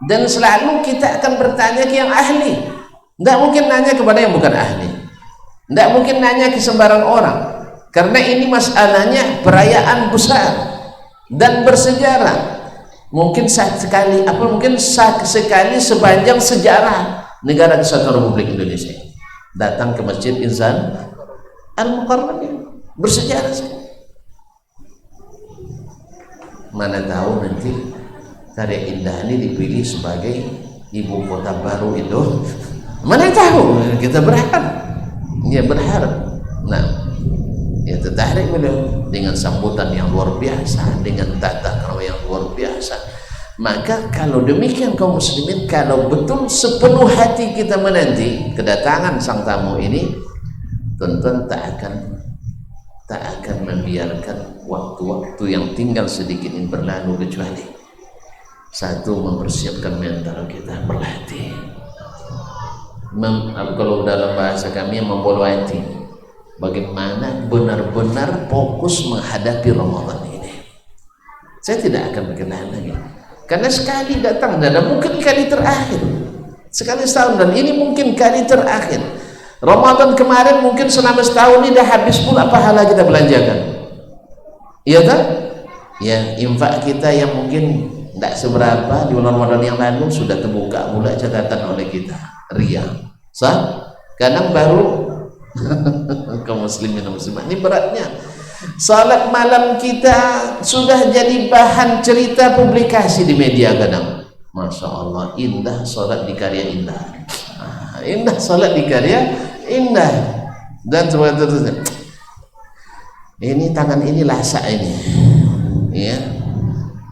Dan selalu kita akan bertanya ke yang ahli, tidak mungkin nanya kepada yang bukan ahli, tidak mungkin nanya ke sembarang orang, karena ini masalahnya perayaan besar dan bersejarah. Mungkin sekali sepanjang sejarah negara Kesatuan Republik Indonesia datang ke Masjid Insan Al-Mukarramin, bersejarah sekali. Mana tahu nanti Karya Indah ini dipilih sebagai ibu kota baru itu, mana tahu, kita berharap, ya berharap. Nah, ya tertarik beliau dengan sambutan yang luar biasa, dengan tata krama yang luar biasa. Maka kalau demikian kaum muslimin, kalau betul sepenuh hati kita menanti kedatangan sang tamu ini, tentu tak akan membiarkan waktu-waktu yang tinggal sedikit ini berlalu, kecuali satu, mempersiapkan mental kita, berlatih, kalau dalam bahasa kami membolu hati, bagaimana benar-benar fokus menghadapi Ramadan ini. Saya tidak akan berkenan lagi, karena sekali datang dan mungkin kali terakhir, sekali setahun, dan ini mungkin kali terakhir. Ramadan kemarin mungkin selama setahun ini dah habis pula pahala kita belanjakan, iya kan? Ya, infak kita yang mungkin tidak seberapa di bulan Ramadan yang lalu sudah terbuka pula catatan oleh kita, ria. Kadang baru kaum muslimin dan muslimat, ini beratnya. Salat malam kita sudah jadi bahan cerita publikasi di media kadang. Masya Allah, indah salat di karya Indah, indah salat di karya Indah, dan seterusnya. Ini tangan ini lasak ini, ya.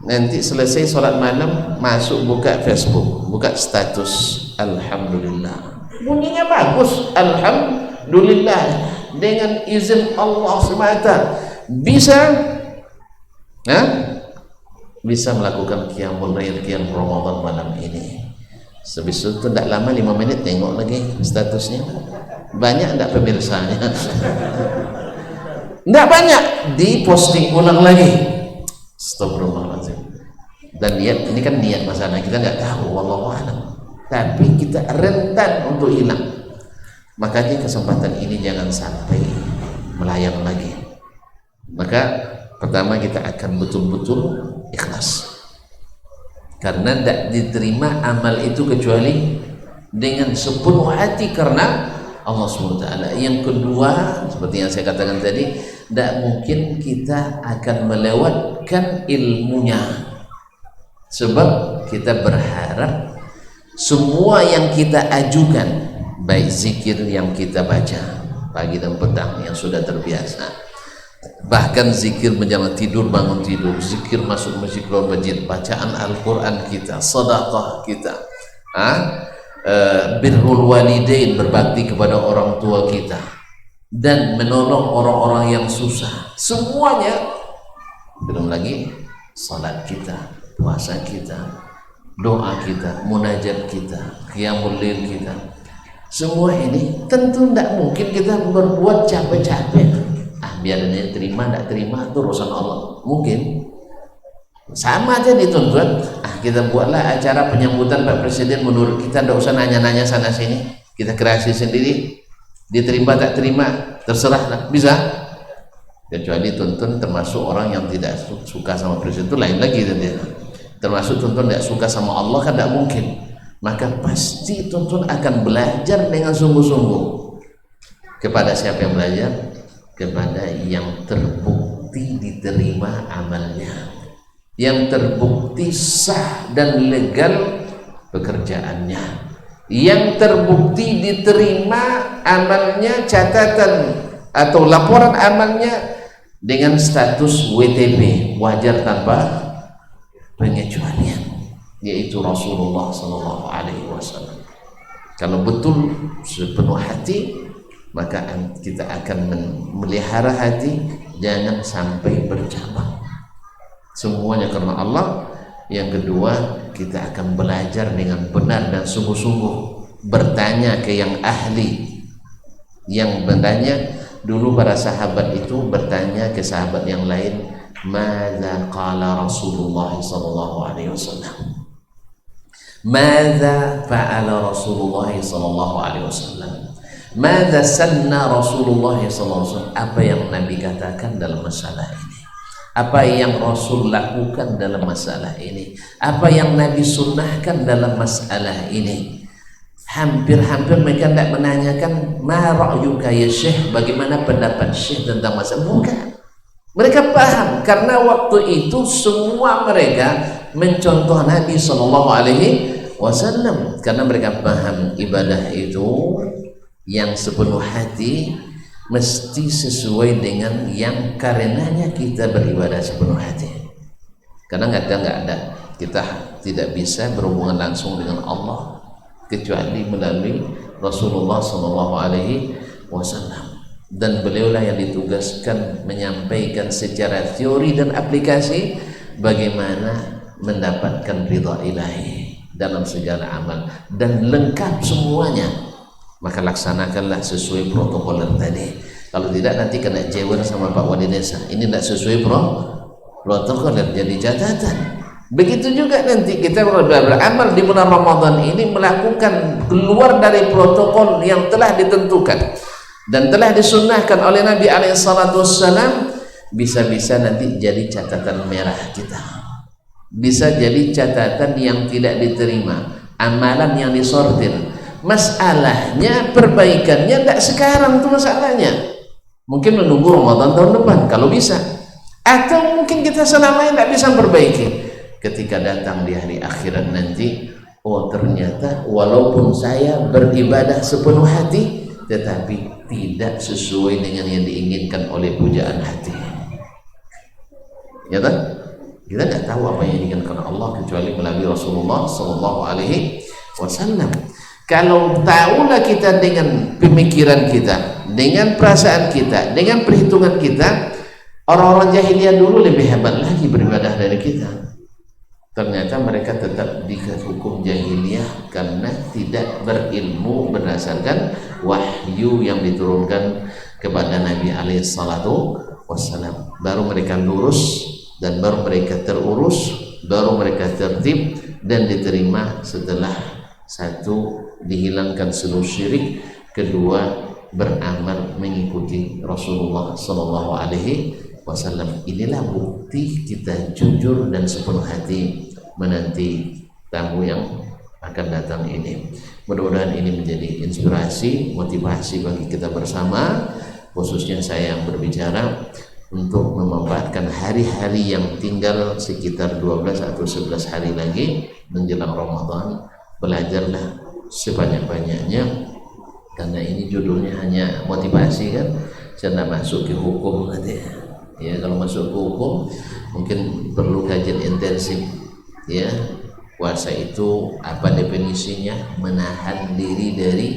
Nanti selesai salat malam, masuk buka Facebook, buka status, alhamdulillah, bunyinya bagus, alhamdulillah, dengan izin Allah semata bisa melakukan qiyamul lail, qiyam Ramadan malam ini. Habis itu tidak lama, 5 menit tengok lagi statusnya, banyak tidak pemirsanya? Tidak banyak, diposting ulang lagi. Astagfirullahaladzim. Dan niat ini kan niat masalah kita nggak tahu, wallahu a'lam, tapi kita rentan untuk hilang. Makanya kesempatan ini jangan sampai melayang lagi. Maka pertama kita akan betul-betul ikhlas, karena tidak diterima amal itu kecuali dengan sepenuh hati karena Allah SWT. Yang kedua, seperti yang saya katakan tadi, tidak mungkin kita akan melewatkan ilmunya, sebab kita berharap semua yang kita ajukan, baik zikir yang kita baca pagi dan petang yang sudah terbiasa, bahkan zikir menjelang tidur, bangun tidur, zikir masuk masjid, keluar masjid, bacaan Al-Quran kita, sedekah kita, birrul walidain, berbakti kepada orang tua kita, dan menolong orang-orang yang susah, semuanya. Belum lagi salat kita, puasa kita, doa kita, munajat kita, qiyamul lail kita. Semua ini tentu tidak mungkin kita berbuat capek-capek. Biar dia terima, tidak terima itu urusan Allah. Mungkin sama aja dituntut. Kita buatlah acara penyambutan Pak Presiden, menurut kita tidak usah nanya-nanya sana sini, kita kreasi sendiri. Diterima tak terima terserah, bisa. Kecuali tuntun termasuk orang yang tidak suka sama Presiden, itu lain lagi. Termasuk tuntun tidak suka sama Allah kan tidak mungkin. Maka pasti tuntun akan belajar dengan sungguh-sungguh. Kepada siapa yang belajar? Kepada yang terbukti diterima amalnya, yang terbukti sah dan legal pekerjaannya, yang terbukti diterima amalnya, catatan atau laporan amalnya dengan status WTP, wajar tanpa pengecualian, yaitu Rasulullah Sallallahu Alaihi Wasallam. Kalau betul sepenuh hati, maka kita akan memelihara hati, jangan sampai bercabang. Semuanya karena Allah. Yang kedua, kita akan belajar dengan benar dan sungguh-sungguh, bertanya ke yang ahli. Yang bertanya dulu, para sahabat itu bertanya ke sahabat yang lain, "Madza qala Rasulullah sallallahu alaihi wasallam?" Madza fa'ala Rasulullah sallallahu alaihi wasallam? Madza sanna Rasulullah sallallahu alaihi wasallam? Apa yang Nabi katakan dalam masalah ini? Apa yang Rasul lakukan dalam masalah ini? Apa yang Nabi sunnahkan dalam masalah ini? Hampir-hampir mereka tidak menanyakan, "Ma ra'yuka ya Syekh?" Bagaimana pendapat Syekh tentang masalah? Bukan. Mereka paham, karena waktu itu semua mereka mencontoh Nabi Sallallahu Alaihi Wasallam, karena mereka paham ibadah itu yang sepenuh hati mesti sesuai dengan yang karenanya kita beribadah sepenuh hati. Karena nggak ada kita tidak bisa berhubungan langsung dengan Allah kecuali melalui Rasulullah Sallallahu Alaihi Wasallam, dan beliaulah yang ditugaskan menyampaikan secara teori dan aplikasi bagaimana mendapatkan ridha ilahi dalam segala amal, dan lengkap semuanya. Maka laksanakanlah sesuai protokol yang tadi. Kalau tidak nanti kena jewer sama Pak Wali Desa. Ini tidak sesuai protokol, jadi catatan. Begitu juga nanti kita beramal di bulan Ramadan ini, melakukan keluar dari protokol yang telah ditentukan dan telah disunnahkan oleh Nabi SAW, bisa-bisa nanti jadi catatan merah kita. Bisa jadi catatan yang tidak diterima, amalan yang disortir. Masalahnya, perbaikannya tidak sekarang tuh masalahnya. Mungkin menunggu Ramadan tahun depan kalau bisa, atau mungkin kita selamanya tidak bisa memperbaiki. Ketika datang di hari akhirat nanti, oh ternyata walaupun saya beribadah sepenuh hati, tetapi tidak sesuai dengan yang diinginkan oleh pujaan hati. Ya kan? Kita tidak tahu apa yang diinginkan Allah kecuali melalui Rasulullah Sallallahu Alaihi Wasallam. Kalau tahulah kita dengan pemikiran kita, dengan perasaan kita, dengan perhitungan kita, orang-orang jahiliyah dulu lebih hebat lagi beribadah dari kita. Ternyata mereka tetap dihukum jahiliyah karena tidak berilmu berdasarkan wahyu yang diturunkan kepada Nabi SAW. Baru mereka lurus, dan baru mereka terurus, baru mereka tertib dan diterima setelah satu, dihilangkan seluruh syirik, kedua, beramal mengikuti Rasulullah Sallallahu Alaihi Wasallam. Inilah bukti kita jujur dan sepenuh hati menanti tamu yang akan datang ini. Mudah-mudahan ini menjadi inspirasi, motivasi bagi kita bersama, khususnya saya yang berbicara, untuk memanfaatkan hari-hari yang tinggal sekitar 12 atau 11 hari lagi menjelang Ramadan. Belajarlah sebanyak-banyaknya, karena ini judulnya hanya motivasi kan. Saya tidak masuk ke hukum nanti ya. Kalau masuk ke hukum mungkin perlu kajian intensif ya. Puasa itu apa definisinya? Menahan diri dari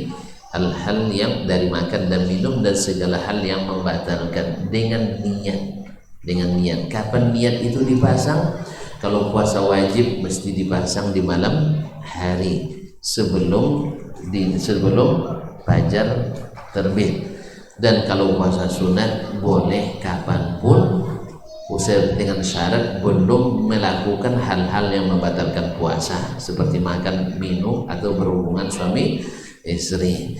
hal-hal yang dari makan dan minum dan segala hal yang membatalkan, dengan niat. Kapan niat itu dipasang? Kalau puasa wajib mesti dipasang di malam hari sebelum fajar terbit. Dan kalau puasa sunat boleh kapanpun, dengan syarat belum melakukan hal-hal yang membatalkan puasa seperti makan, minum atau berhubungan suami istri.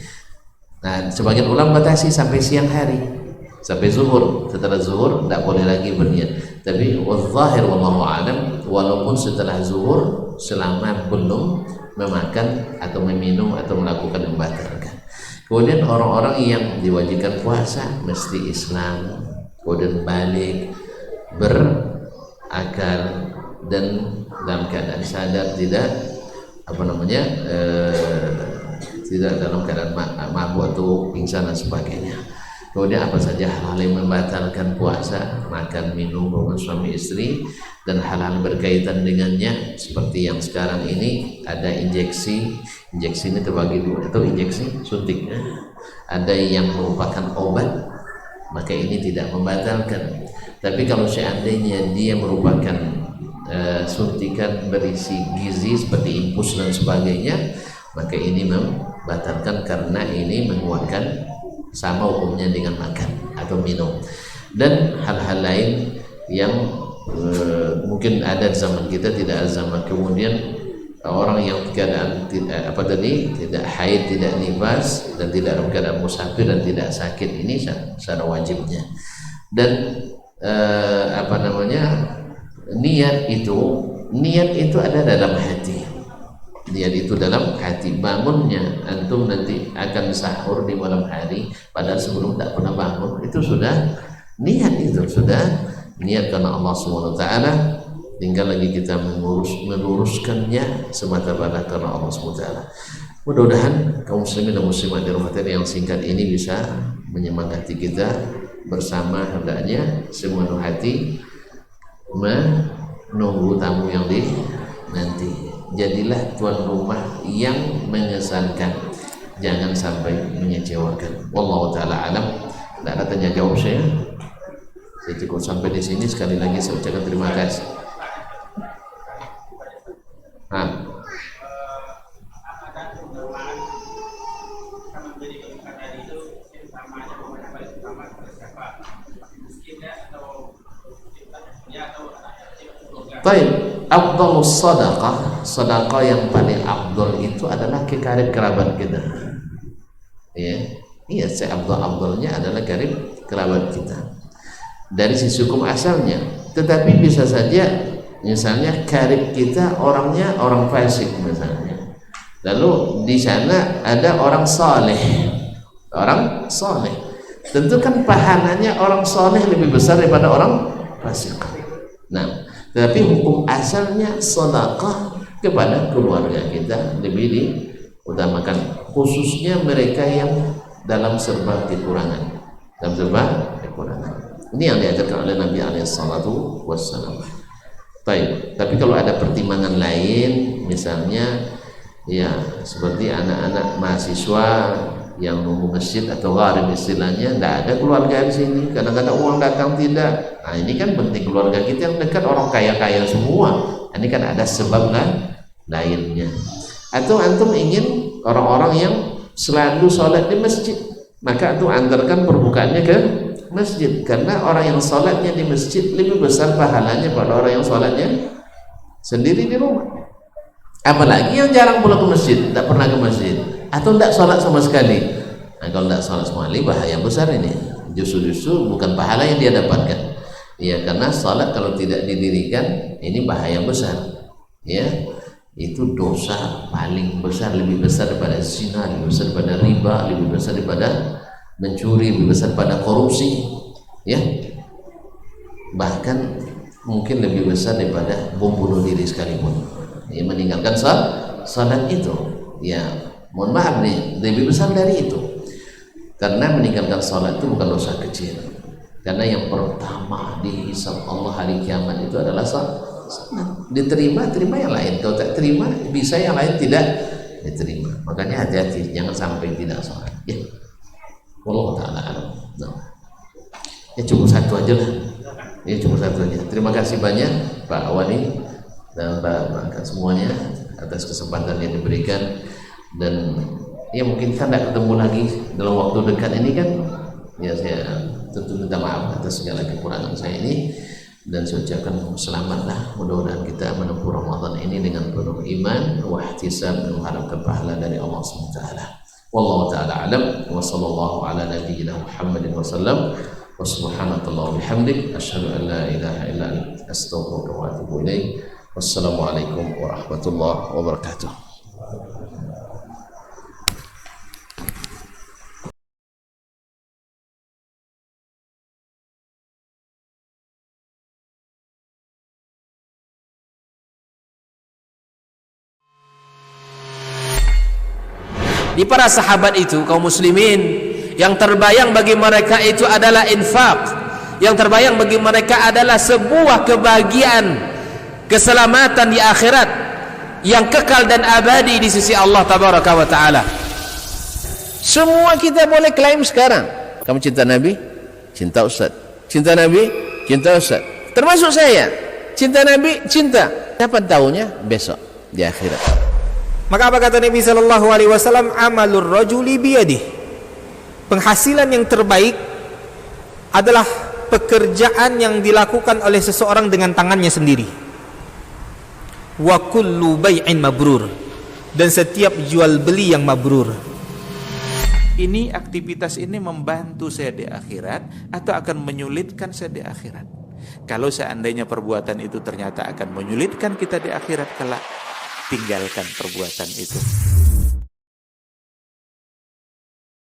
Nah, sebagian ulama batasi sampai siang hari, sampai zuhur. Setelah zuhur tidak boleh lagi berniat. Tapi wadzahir wallahu alam, walaupun setelah zuhur selama belum memakan atau meminum atau melakukan membatalkan. Kemudian orang-orang yang diwajibkan puasa mesti Islam, kemudian balik, berakal, dan dalam keadaan sadar, tidak tidak dalam keadaan mabuk atau pingsan dan sebagainya. Kemudian apa saja hal-hal yang membatalkan puasa, makan, minum, hubungan suami istri, dan hal-hal berkaitan dengannya, seperti yang sekarang ini ada injeksi ini terbagi dua, atau injeksi suntik, ada yang merupakan obat, maka ini tidak membatalkan. Tapi kalau seandainya dia merupakan suntikan berisi gizi seperti infus dan sebagainya, maka ini membatalkan karena ini menguatkan, sama hukumnya dengan makan atau minum. Dan hal-hal lain yang mungkin ada di zaman kita, tidak ada zaman kemudian orang yang keadaan tidak haid, tidak nifas, dan tidak dalam keadaan musafir dan tidak sakit, ini secara wajibnya. Dan niat itu ada dalam hati. Niat itu dalam hati. Bangunnya antum nanti akan sahur di malam hari, padahal sebelum tak pernah bangun, itu sudah niat, itu sudah niat karena Allah SWT. Tinggal lagi kita meluruskannya semata-mata karena Allah SWT. Mudah-mudahan kaum muslimin dan muslimat di rumah yang singkat ini bisa menyemangati kita bersama, hendaknya sepenuh hati menunggu tamu yang nanti. Jadilah tuan rumah yang mengesankan, jangan sampai mengecewakan. Wallahu taala alam. Tidak ada tanya jawab saya cukup sampai di sini. Sekali lagi saya ucapkan terima kasih. Baik, afdhalus sedekah yang paling afdal itu adalah ke karib kerabat kita. Iya, seabdal-abdalnya adalah karib kerabat kita dari sisi hukum asalnya. Tetapi bisa saja misalnya karib kita orangnya orang fasik misalnya, lalu di sana ada orang saleh, tentu kan pahalanya orang saleh lebih besar daripada orang fasik. Nah, tetapi hukum asalnya sedekah kepada keluarga kita lebih diutamakan, khususnya mereka yang dalam serba kekurangan. Ini yang diajarkan oleh Nabi SAW. Tapi kalau ada pertimbangan lain, misalnya ya seperti anak-anak mahasiswa yang nunggu masjid atau gharib istilahnya, tidak ada keluarga di sini, kadang-kadang uang datang tidak. Nah ini kan penting keluarga kita yang dekat orang kaya-kaya semua. Ini kan ada sebab lainnya. Atau antum ingin orang-orang yang selalu sholat di masjid, maka antum antarkan perbukaannya ke masjid, karena orang yang sholatnya di masjid lebih besar pahalanya pada orang yang sholatnya sendiri di rumah. Apalagi yang jarang pulang ke masjid, tidak pernah ke masjid, atau tidak sholat sama sekali. Nah kalau tidak sholat sama sekali, bahaya besar ini. Justru bukan pahala yang dia dapatkan. Ya, karena sholat kalau tidak didirikan ini bahaya besar. Ya, itu dosa paling besar, lebih besar daripada zina, lebih besar daripada riba, lebih besar daripada mencuri, lebih besar daripada korupsi. Ya, bahkan mungkin lebih besar daripada bom bunuh diri sekalipun. Ya, meninggalkan salat itu, ya mohon maaf nih, lebih besar dari itu. Karena meninggalkan salat itu bukan dosa kecil. Karena yang pertama dihisab Allah hari kiamat itu adalah salat. Diterima, terima yang lain. Kalau tak terima, bisa yang lain tidak diterima. Makanya hati-hati, jangan sampai tidak salat. Ya, wallahu ta'ala alam. Ya cukup satu aja lah. Ya cukup satu aja. Terima kasih banyak Pak Wani dan Mbak semuanya atas kesempatan yang diberikan, dan ya mungkin kita tidak ketemu lagi dalam waktu dekat ini kan. Ya saya tentu minta maaf atas segala kekurangan saya ini, dan saya ucapkan selamatlah, mudah-mudahan kita menempuh Ramadan ini dengan penuh iman wa ihtisab, mengharapkan pahala dari Allah SWT. Wallahu ta'ala alam, wa sallallahu ala nabiyyina Muhammadin wa sallam, wa subhanallahi wa bihamdik, asyhadu an la ilaha illa anta, astaghfiruka wa atubu ilaik. Wassalamualaikum warahmatullahi wabarakatuh. Di para sahabat itu kaum muslimin Yang terbayang bagi mereka itu adalah infak. Yang terbayang bagi mereka adalah sebuah kebahagiaan, keselamatan di akhirat yang kekal dan abadi di sisi Allah Tabaraka wa Ta'ala. Semua kita boleh klaim sekarang. Kamu cinta Nabi? Cinta Ustaz. Cinta Nabi? Cinta Ustaz. Termasuk saya. Cinta Nabi? Cinta. Kapan tahunya? Besok di akhirat. Maka apa kata Nabi sallallahu alaihi wasallam? Amalur rajuli biyadih. Penghasilan yang terbaik adalah pekerjaan yang dilakukan oleh seseorang dengan tangannya sendiri. Wa kullu bai'in mabrur. Dan setiap jual beli yang mabrur. Ini aktivitas ini membantu saya di akhirat atau akan menyulitkan saya di akhirat. Kalau seandainya perbuatan itu ternyata akan menyulitkan kita di akhirat kelak, tinggalkan perbuatan itu.